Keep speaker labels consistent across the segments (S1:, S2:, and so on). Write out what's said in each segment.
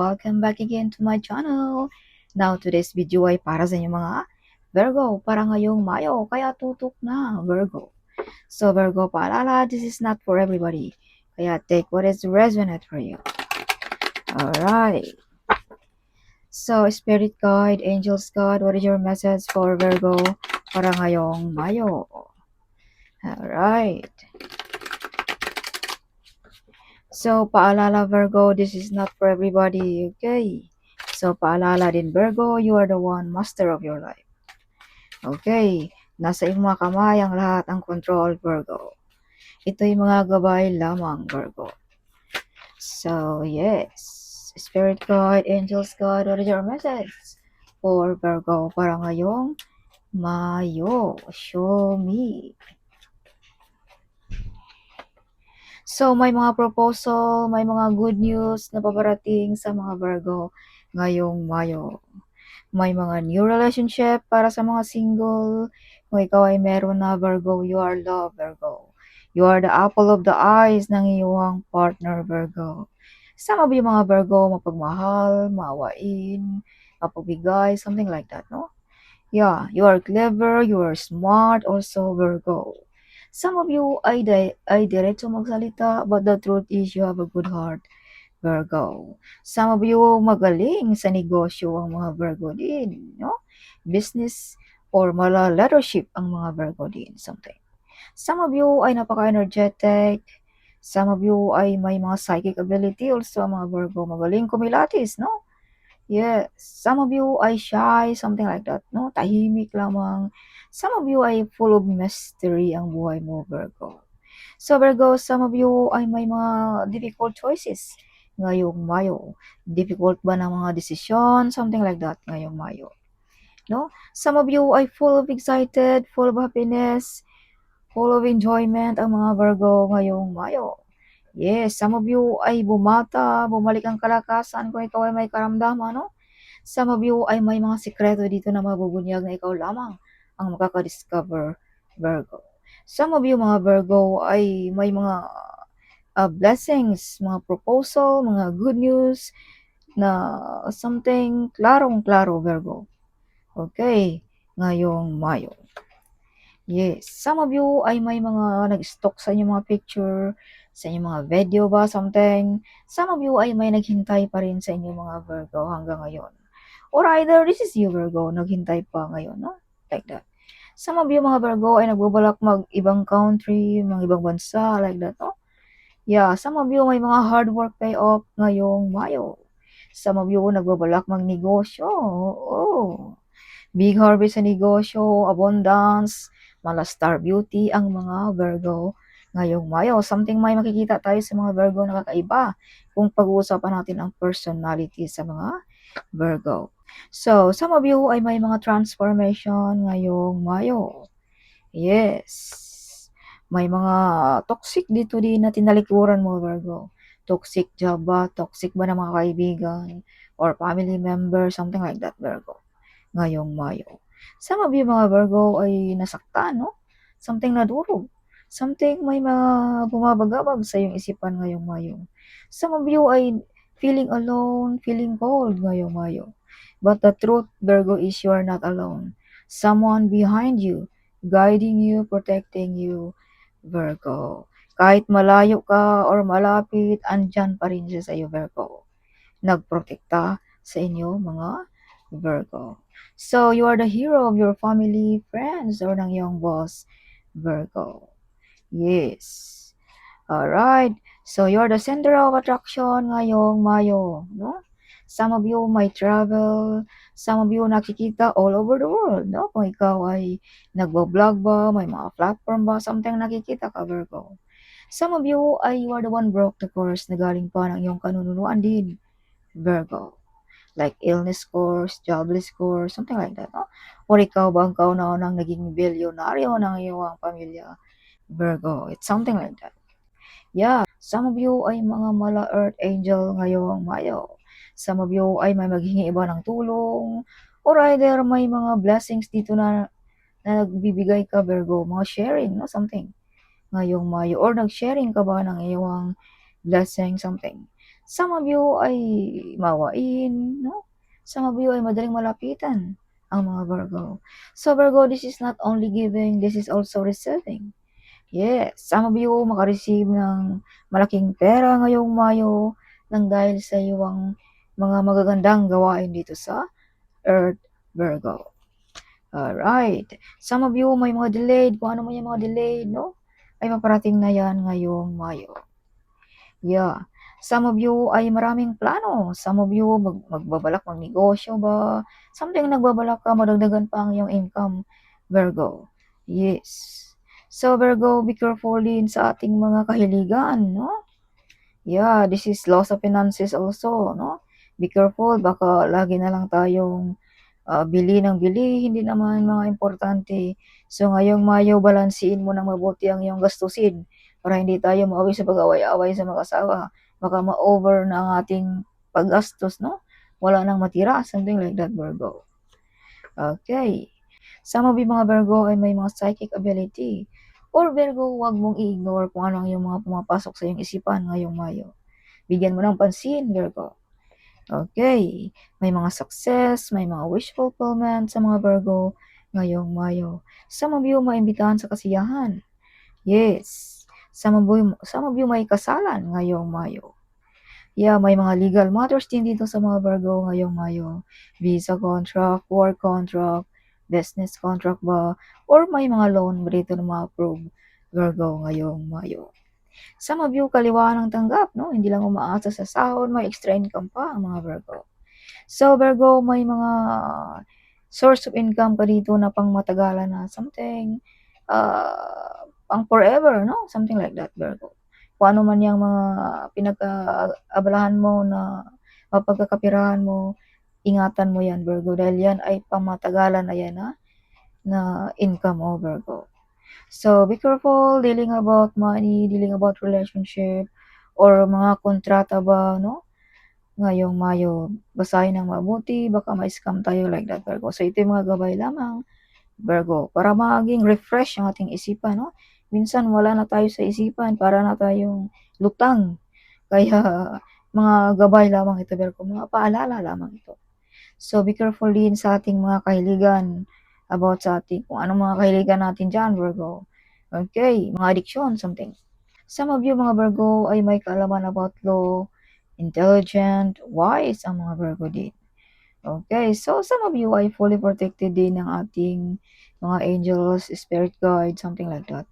S1: welcome back again to my channel. Now, today's video ay para sa inyo mga Virgo, para ngayong Mayo, kaya tutok na Virgo. So Virgo, paalala, this is not for everybody. Kaya take what is resonant for you. Alright. So, Spirit Guide, Angels Guide, what is your message for Virgo para ngayong Mayo? Alright. So, paalala Virgo, this is not for everybody, okay? So, paalala din Virgo, you are the one master of your life. Okay, nasa iyong mga kamay ang lahat ng control, Virgo. Ito'y mga gabay lamang, Virgo. So, yes. Spirit Guide, Angels Guide, what is your message for Virgo para ngayong Mayo? Show me. So, may mga proposal, may mga good news na paparating sa mga Virgo ngayong Mayo. May mga new relationship para sa mga single. Kung ikaw ay meron na Virgo, you are love, Virgo. You are the apple of the eyes ng iyong partner, Virgo. Some of you mga Virgo, mapagmahal, maawain, mapagbigay, something like that, no? Yeah, you are clever, you are smart, also Virgo. Some of you ay diretso magsalita, but the truth is you have a good heart, Virgo. Some of you magaling sa negosyo ang mga Virgo din, no? Business or mala leadership ang mga Virgo din, something. Some of you ay napaka-energetic. Some of you ay may mga psychic ability also ang mga Virgo. Magaling kumilatis, no? Yes, some of you ay shy, something like that, no? Tahimik lamang. Some of you ay full of mystery ang buhay mo, Virgo. So, Virgo, some of you ay may mga difficult choices ngayong Mayo. Difficult ba ng mga desisyon, something like that ngayong Mayo. No? Some of you ay full of excited, full of happiness, full of enjoyment ang mga Virgo ngayong Mayo. Yes, some of you ay bumata, bumalik ang kalakasan kung ikaw ay may karamdaman, no? Some of you ay may mga sikreto dito na mabubunyag na ikaw lamang ang makaka-discover, Virgo. Some of you mga Virgo ay may mga blessings, mga proposal, mga good news na something klarong-klaro, Virgo. Okay, ngayong Mayo. Yes, some of you ay may mga nag-stalk sa inyong mga picture, sa inyong mga video ba, something. Some of you ay may naghintay pa rin sa inyong mga Virgo hanggang ngayon. Or either this is you, Virgo, naghintay pa ngayon, no? Like that. Some of you mga Virgo ay nagbabalak mag-ibang country, mga ibang bansa, like that, no? Yeah, some of you may mga hard work payoff ngayong Mayo. Some of you nagbabalak magnegosyo. Oh. Big harvest sa negosyo, abundance, mala star beauty ang mga Virgo ngayong Mayo. Something may makikita tayo sa mga Virgo na kakaiba kung pag-uusapan natin ang personality sa mga Virgo. So, some of you ay may mga transformation ngayong Mayo. Yes. May mga toxic dito din na tinalikuran mo, Virgo. Toxic job ba? Toxic ba ng mga kaibigan? Or family member? Something like that, Virgo ngayong Mayo. Some of you mga Virgo ay nasaktan, no? Something nadurog. Something may mga bumabagabag sa iyong isipan ngayong Mayo. Some of you ay feeling alone, feeling cold ngayong Mayo. But the truth, Virgo, is you are not alone. Someone behind you, guiding you, protecting you, Virgo. Kahit malayo ka or malapit, andyan pa rin siya sa iyo, Virgo. Nagprotekta sa inyo, mga Virgo. So, you are the hero of your family, friends, or ng iyong boss, Virgo. Yes. Alright. So, you're the center of attraction ngayong Mayo, no? Some of you might travel, some of you nakikita all over the world, no? Kung ikaw ay nagbo-vlog ba, may mga platform ba, something nakikita ka, Virgo. Some of you ay you are the one broke the course na galing pa ng iyong kanununuan din, Virgo. Like illness course, jobless course, something like that, no? Or ikaw ba ang kauna-unang naging bilyonaryo ng iyong pamilya, Virgo. It's something like that. Yeah, some of you ay mga mala earth angel ngayong Mayo. Some of you ay may maghingi iba ng tulong, or either may mga blessings dito na nagbibigay ka, Virgo, mga sharing, no? Something ngayong Mayo, or nag-sharing ka ba ng iyong blessing, something. Some of you ay mawain, no? Some of you ay madaling malapitan, ang mga Virgo. So Virgo, this is not only giving, this is also receiving. Yes, some of you maka-receive ng malaking pera ngayong Mayo nang dahil sa iyong mga magagandang gawain dito sa Earth, Virgo. Alright. Some of you may mga delayed, kung ano man yung mga delayed, no? Ay maparating na yan ngayong Mayo. Yeah. Some of you ay maraming plano. Some of you magbabalak magnegosyo ba? Something nagbabalak ka, madagdagan pa ang iyong income, Virgo. Yes. So Virgo, be careful din sa ating mga kahiligan, no? Yeah, this is loss of finances also, no? Be careful, baka lagi na lang tayong bili ng bili, hindi naman mga importante. So ngayong Mayo, balansein mo ng mabuti ang iyong gastusin para hindi tayo mauwi sa pag-away-away sa mag-asawa. Baka ma-over na ang ating paggastos, no? Wala nang matira, something like that, Virgo. Okay. Some of you mga Virgo ay may mga psychic ability. Or Virgo, huwag mong i-ignore kung ano ang iyong mga pumapasok sa iyong isipan ngayong Mayo. Bigyan mo ng pansin, Virgo. Okay. May mga success, may mga wish fulfillment sa mga Virgo ngayong Mayo. Some of you maimbitahan sa kasiyahan. Yes. Some of you may kasalan ngayong Mayo. Yeah, may mga legal matters din dito sa mga Virgo ngayong Mayo. Visa contract, work contract, business contract ba, or may mga loan ba dito na ma-approve Virgo ngayong Mayo. Some of you kaliwaan ang tanggap, no? Hindi lang umaasa sa sahod, may extra income pa ang mga Virgo. So Virgo, may mga source of income ka dito na pang matagalan na something, pang forever, no? Something like that, Virgo. Kung ano man yung mga pinag-abalahan mo na mapagkakapirahan mo, ingatan mo yan, Virgo, dahil yan ay pamatagalan na yan, na income mo, Virgo. So, be careful dealing about money, dealing about relationship, or mga kontrata ba, no? Ngayong Mayo, basahin ng mabuti, baka ma-scam tayo like that, Virgo. So, ito yung mga gabay lamang, Virgo, para maging refresh ang ating isipan, no? Minsan wala na tayo sa isipan, para na tayong lutang. Kaya, mga gabay lamang ito, Virgo, mga paalala lamang ito. So, be careful din sa ating mga kahiligan, about sa ating, kung anong mga kahiligan natin dyan, Virgo. Okay, mga addiction, something. Some of you, mga Virgo, ay may kaalaman about law, intelligent, wise ang mga Virgo din. Okay, so some of you ay fully protected din ng ating mga angels, spirit guide, something like that,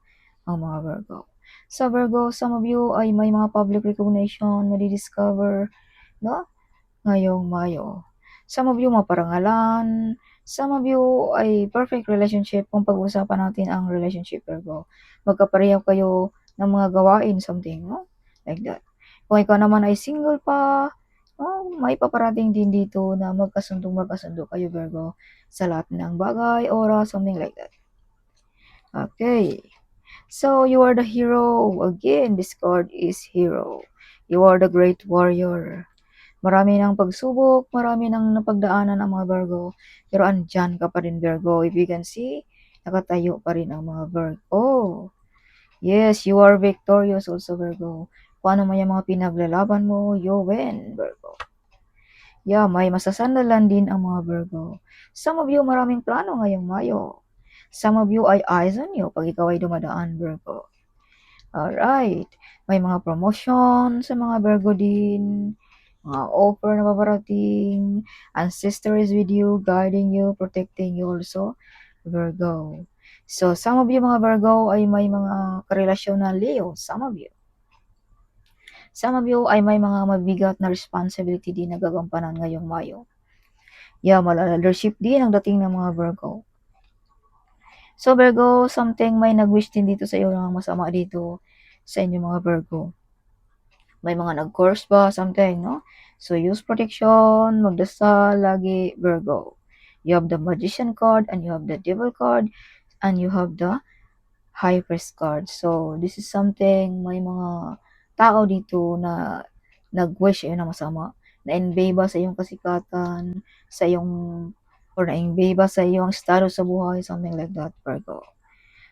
S1: ang mga Virgo. So Virgo, some of you ay may mga public recognition na discover, no? Ngayong Mayo. Some of you maparangalan, some of you ay perfect relationship kung pag-uusapan natin ang relationship, Virgo. Magkapareho kayo ng mga gawain, something, no? Like that. Kung ikaw naman ay single pa, may paparating din dito na magkasundo kayo, Virgo, sa lahat ng bagay, oras, something like that. Okay. So, you are the hero. Again, this card is hero. You are the great warrior. Marami ng pagsubok, marami ng napagdaanan ang mga Virgo, pero andyan ka pa rin, Virgo. If you can see, nakatayo pa rin ang mga Virgo. Oh, yes, you are victorious also, Virgo. Kung ano man yung mga pinaglalaban mo, you win, Virgo. Yeah, may masasandalan din ang mga Virgo. Some of you maraming plano ngayong Mayo. Some of you ay eyes on you pag ikaw ay dumadaan, Virgo. Alright. May mga promotion sa mga Virgo din. Mga offer na paparating. Ancestor is with you, guiding you, protecting you also, Virgo. So, some of you mga Virgo ay may mga karelasyon na Leo. Some of you. Some of you ay may mga mabigat na responsibility din na gagampanan ngayong Mayo. Yeah, leadership din ang dating ng mga Virgo. So, Virgo, something may nag-wish din dito sa iyo ng masama dito sa inyo mga Virgo. May mga nag-course ba, something, no? So, use protection, magdasal lagi, Virgo. You have the Magician card, and you have the Devil card, and you have the High Priest card. So, this is something, may mga tao dito na nag-wish ng masama. Na-envy ba sa iyong kasikatan, sa iyong, or na-envy ba sa iyong status sa buhay, something like that, Virgo.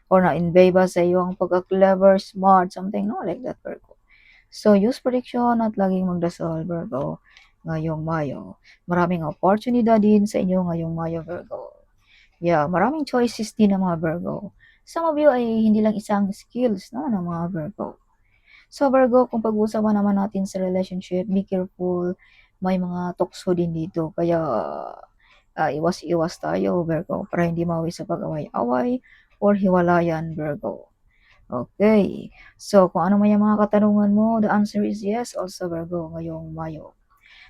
S1: Or na-envy ba sa iyong pagka-clever, smart, something, no? Like that, Virgo. So, use prediction at laging magdasal, Virgo, ngayong Mayo. Maraming oportunidad din sa inyo ngayong Mayo, Virgo. Yeah, maraming choices din ng mga Virgo. Some of you ay hindi lang isang skills, no, ng mga Virgo. So, Virgo, kung pag-uusapan naman natin sa relationship, be careful. May mga tukso din dito. Kaya, iwas-iwas tayo, Virgo, para hindi mawi sa pag-away-away or hiwalayan, Virgo. Okay. So, kung ano man yung mga katanungan mo, the answer is yes also, Virgo, ngayong Mayo.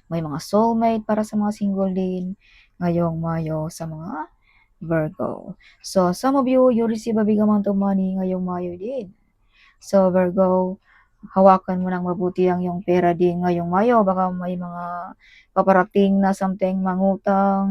S1: May mga soulmate para sa mga single din ngayong Mayo sa mga Virgo. So, some of you, you receive a big amount of money ngayong Mayo din. So, Virgo, hawakan mo ng mabuti ang iyong pera din ngayong Mayo. Baka may mga paparating na something, mangutang,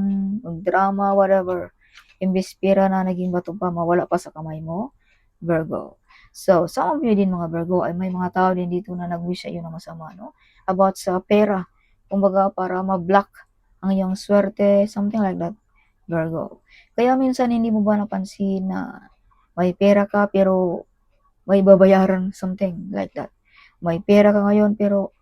S1: drama, whatever. Imbis pera na naging bato pa, mawala pa sa kamay mo, Virgo. So, some of you din mga Virgo, ay may mga tao din dito na nag-wish sa iyo na masama, no? About sa pera. Kumbaga, para ma-block ang iyong swerte, something like that, Virgo. Kaya minsan hindi mo ba napansin na may pera ka pero may babayaran, something like that. May pera ka ngayon pero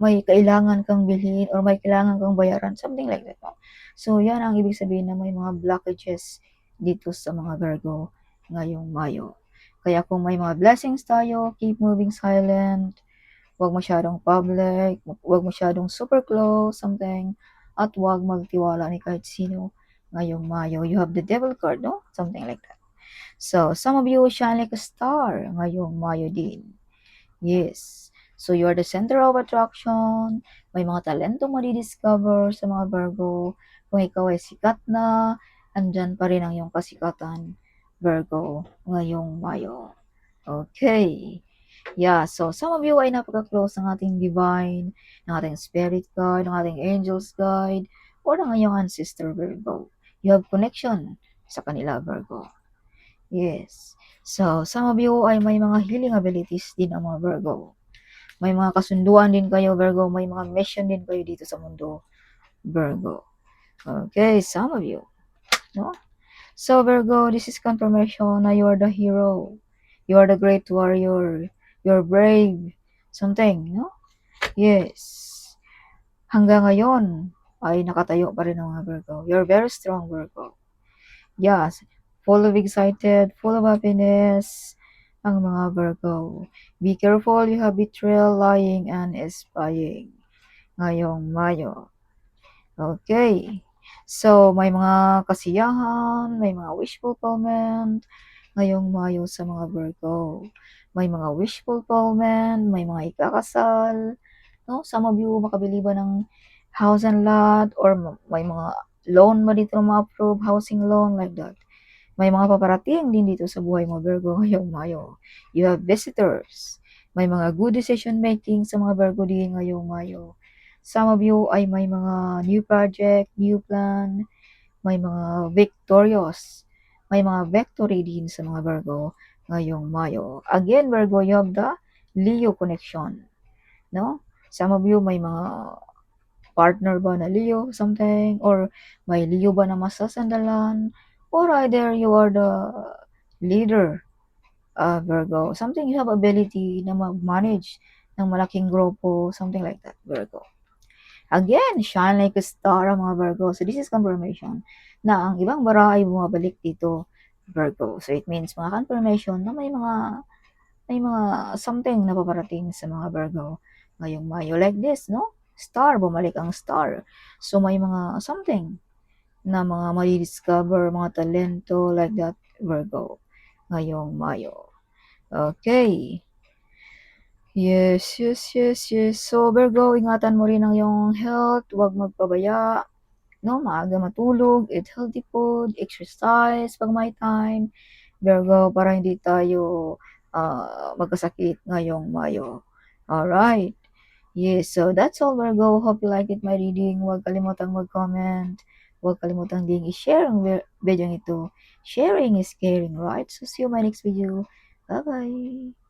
S1: may kailangan kang bilhin or may kailangan kang bayaran, something like that. No? So, yan ang ibig sabihin na may mga blockages dito sa mga Virgo ngayong Mayo. Kaya kung may mga blessings tayo, keep moving silent, huwag masyadong public, huwag masyadong super close, something, at huwag magtiwala ni kahit sino ngayong Mayo. You have the devil card, no? Something like that. So, some of you shine like a star ngayong Mayo din. Yes. So, you're the center of attraction. May mga talento madidiscover sa mga Virgo. Kung ikaw ay sikat na, andyan pa rin ang iyong kasikatan, Virgo, ngayong Mayo. Okay. Yeah, so some of you ay napaka-close ng ating divine, ng ating spirit guide, ng ating angels guide, or ng iyong ancestor, Virgo. You have connection sa kanila, Virgo. Yes. So, some of you ay may mga healing abilities din ang mga Virgo. May mga kasunduan din kayo, Virgo. May mga mission din kayo dito sa mundo, Virgo. Okay, some of you. No? So, Virgo, this is confirmation na you are the hero. You are the great warrior. You're brave. Something, no? Yes. Hanggang ngayon, ay nakatayo pa rin ang mga Virgo. You're very strong, Virgo. Yes, full of excited, full of happiness ang mga Virgo. Be careful, you have betrayal, lying, and spying ngayong Mayo. Okay. So, may mga kasiyahan, may mga wish fulfillment ngayong Mayo sa mga Virgo. May mga wish fulfillment, may mga ikakasal, no? Some of you makabili ba ng house and lot or may mga loan ba dito na ma-approve, housing loan like that. May mga paparating din dito sa buhay mo, Virgo, ngayong Mayo. You have visitors. May mga good decision making sa mga Virgo din ngayong Mayo. Some of you ay may mga new project, new plan, may mga victorious, may mga victory din sa mga Virgo ngayong Mayo. Again, Virgo, you have the Leo connection, no? Some of you may mga partner ba na Leo, something, or may Leo ba na masasandalan, or either you are the leader, Virgo. Something you have ability na mag-manage ng malaking grupo, something like that, Virgo. Again, shine like a star ang mga Virgo. So, this is confirmation na ang ibang bara ay bumabalik dito, Virgo. So, it means mga confirmation na may mga something na paparating sa mga Virgo ngayong Mayo. Like this, no? Star, bumalik ang star. So, may mga something na mga madi-discover, mga talento like that, Virgo, ngayong Mayo. Okay. Yes, yes, yes, yes. So, Virgo, ingatan mo rin ang iyong health. Huwag magpabaya. No, maaga matulog, eat healthy food, exercise pag may time. Virgo, para hindi tayo magkasakit ngayong Mayo. Alright. Yes, so that's all, Virgo. Hope you like it, my reading. Huwag kalimutang mag-comment. Huwag kalimutang ding i-share ang video ito. Sharing is caring, right? So see you in my next video. Bye-bye.